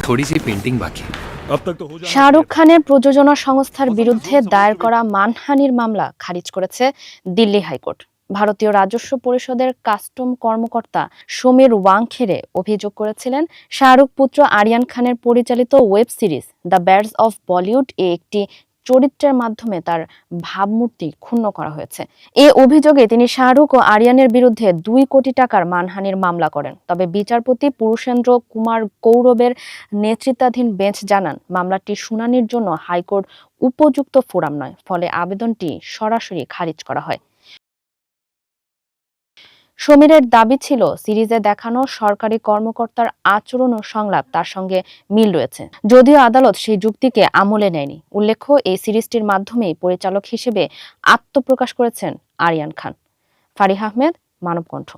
थोड़ी सी पेंटिंग बाकी है। শাহরুখ খানের প্রযোজনা সংস্থার বিরুদ্ধে দায়ের করা মানহানির মামলা খারিজ করেছে দিল্লি হাইকোর্ট। ভারতীয় রাজস্ব পরিষদের কাস্টম কর্মকর্তা সমীর ওয়াংখেড়ে অভিযোগ করেছিলেন, শাহরুখ পুত্র আরিয়ান খানের পরিচালিত web series the bads of Bollywood এ একটি চরিত্রের মাধ্যমে তার ভাবমূর্তি ক্ষুণ্ণ করা হয়েছে। এই অভিযোগে তিনি শাহরুখ ও আরিয়ানের বিরুদ্ধে 2 কোটি টাকার মানহানির মামলা করেন। তবে বিচারপতি পুরুষেন্দ্র কুমার কৌরবের নেতৃত্বাধীন বেঞ্চ জানান, মামলাটি শুনানির জন্য হাইকোর্ট উপযুক্ত ফোরাম নয়, ফলে আবেদনটি সরাসরি খারিজ করা হয়। সমীরের দাবি ছিল, সিরিজে দেখানো সরকারি কর্মকর্তার আচরণ ও সংলাপ তার সঙ্গে মিল রয়েছে, যদিও আদালত সেই যুক্তিকে আমলে নেয়নি। উল্লেখ্য, এই সিরিজটির মাধ্যমেই পরিচালক হিসেবে আত্মপ্রকাশ করেছেন আরিয়ান খান। ফারিহ আহমেদ, মানবকণ্ঠ।